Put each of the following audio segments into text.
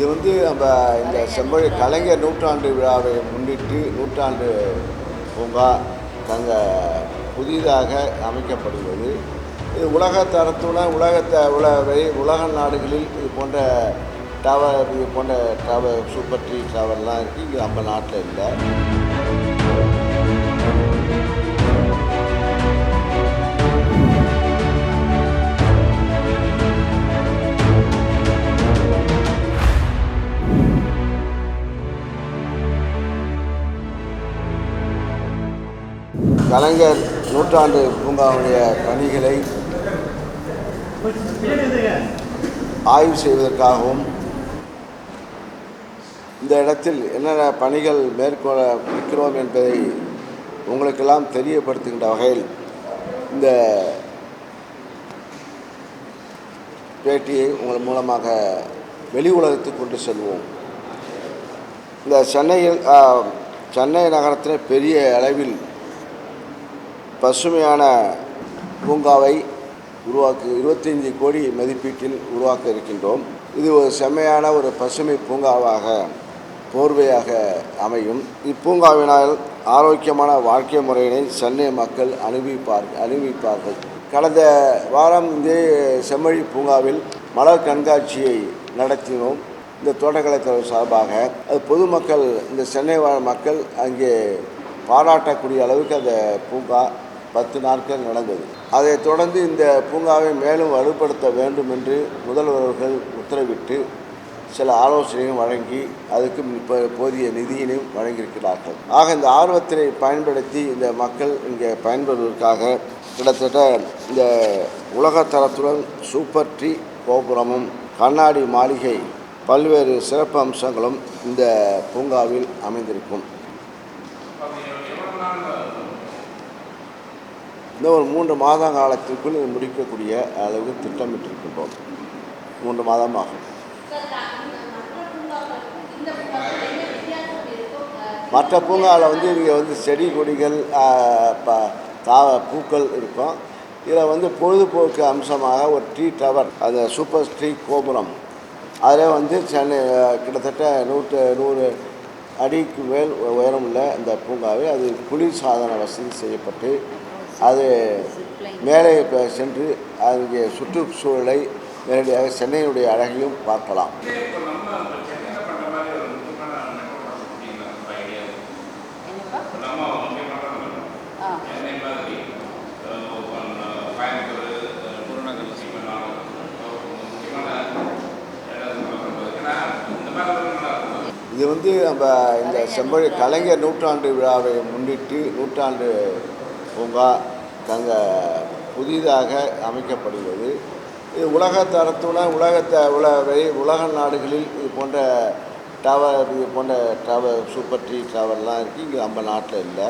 இது நம்ம இந்த செம்மொழி கலைஞர் நூற்றாண்டு விழாவை முன்னிட்டு நூற்றாண்டு பூங்கா அங்கே புதிதாக அமைக்கப்படுகிறது. இது உலக தரத்துடன் உலக நாடுகளில் இது போன்ற டவர் சூப்பர் ட்ரீ டவர்லாம் இருக்குது. இங்கே நம்ம நாட்டில் இல்லை. கலைஞர் நூற்றாண்டு பூங்காவுடைய பணிகளை ஆய்வு செய்வதற்காகவும் இந்த இடத்தில் என்னென்ன பணிகள் மேற்கொள்ள இருக்கிறோம் என்பதை உங்களுக்கெல்லாம் தெரியப்படுத்துகின்ற வகையில் இந்த பேட்டியை உங்கள் மூலமாக வெளி உலகத்துக்கு கொண்டு செல்வோம். இந்த சென்னை நகரத்தில் பெரிய அளவில் பசுமையான பூங்காவை 25 கோடி மதிப்பீட்டில் உருவாக்க இருக்கின்றோம். இது ஒரு செம்மையான ஒரு பசுமை பூங்காவாக போர்வையாக அமையும். இப்பூங்காவினால் ஆரோக்கியமான வாழ்க்கை முறையினை சென்னை மக்கள் அனுபவிப்பார்கள். கடந்த வாரம் இந்த செம்மொழி பூங்காவில் மலர் கண்காட்சியை நடத்தினோம். இந்த தோட்டக்கலைத்துறை சார்பாக அது பொதுமக்கள், இந்த சென்னை வாழ் மக்கள் அங்கே பாராட்டக்கூடிய அளவுக்கு அந்த பூங்கா 10 நாட்கள் நடந்தது. அதைத் தொடர்ந்து இந்த பூங்காவை மேலும் வலுப்படுத்த வேண்டும் என்று முதல்வர்கள் உத்தரவிட்டு சில ஆலோசனையும் வழங்கி அதுக்கு போதிய நிதியினையும் வழங்கியிருக்கிறார்கள். ஆக இந்த ஆர்வத்தினை பயன்படுத்தி இந்த மக்கள் இங்கே பயன்படுவதற்காக கிட்டத்தட்ட இந்த உலகத்தரத்துடன் சூப்பர் ட்ரீ கோபுரமும் கண்ணாடி மாளிகை பல்வேறு சிறப்பு அம்சங்களும் இந்த பூங்காவில் அமைந்திருக்கும். இந்த ஒரு 3 மாத காலத்திற்குள் இது முடிக்கக்கூடிய அளவுக்கு திட்டமிட்டிருக்கின்றோம். 3 மாதம் ஆகும். மற்ற பூங்காவில் இங்கே செடி கொடிகள் பூக்கள் இருக்கும். இதில் பொழுதுபோக்கு அம்சமாக ஒரு ட்ரீ டவர், அந்த சூப்பர் ட்ரீ கோபுரம், அதில் சென்னை கிட்டத்தட்ட 100 அடிக்கு மேல் உயரம் உள்ள இந்த பூங்காவை அது குளிர் சாதன வசதி செய்யப்பட்டு அது மேலே சென்று அங்கே சுற்றுச்சூழலை நேரடியாக சென்னையினுடைய அழகையும் பார்க்கலாம். இது நம்ம இந்த செம்மொழி கலைஞர் நூற்றாண்டு விழாவை முன்னிட்டு நூற்றாண்டு பூங்கா அங்கே புதிதாக அமைக்கப்படுகிறது. இது உலக தரத்துடன் உலக நாடுகளில் இது போன்ற டவர் சூப்பர் ட்ரீ டவர்லாம் இருக்குது. இங்கே நம்ம நாட்டில் இல்லை.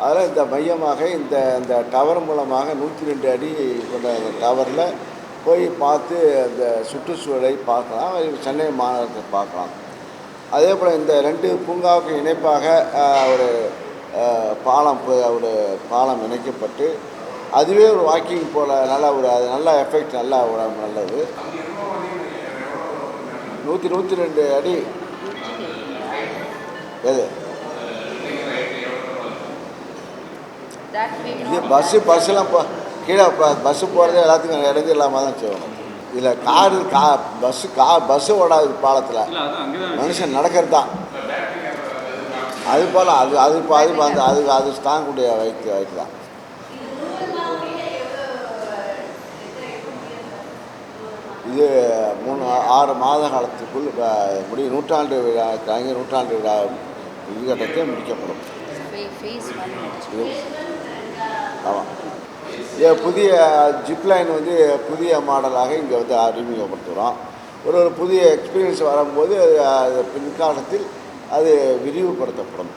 அதில் இந்த மையமாக இந்த டவர் மூலமாக 102 அடி கொண்ட அந்த டவரில் போய் பார்த்து அந்த சுற்றுச்சூழலை பார்க்கலாம், சென்னை மாநகரத்தை பார்க்கலாம். அதே போல் இந்த 2 பூங்காவுக்கு இணைப்பாக ஒரு பாலம் இணைக்கப்பட்டு அதுவே ஒரு வாக்கிங் போல் நல்ல எஃபெக்ட், நல்லது. 102 அடி. எது இது பஸ்ஸெல்லாம் கீழே பஸ்ஸு போகிறதே எல்லாத்துக்கும் இடைஞ்சல் இல்லாமல் தான் செய்யணும். இதில் பஸ்ஸு ஓடாது பாலத்தில், மனுஷன் நடக்கிறது தான். அது போல் அது தாங்கக்கூடிய வைத்து தான். இது 6 மாத காலத்துக்குள் முடியும். நூற்றாண்டு விழா கலைஞர் நூற்றாண்டு விழா இறுதிக்கட்டத்தை முடிக்கப்படும். ஆமாம். இது புதிய ஜிப்லைன் புதிய மாடலாக இங்கே அறிமுகப்படுத்துகிறோம். ஒரு புதிய எக்ஸ்பீரியன்ஸ் வரும்போது பின்காலத்தில் அது விரிவுபடுத்தப்படும்.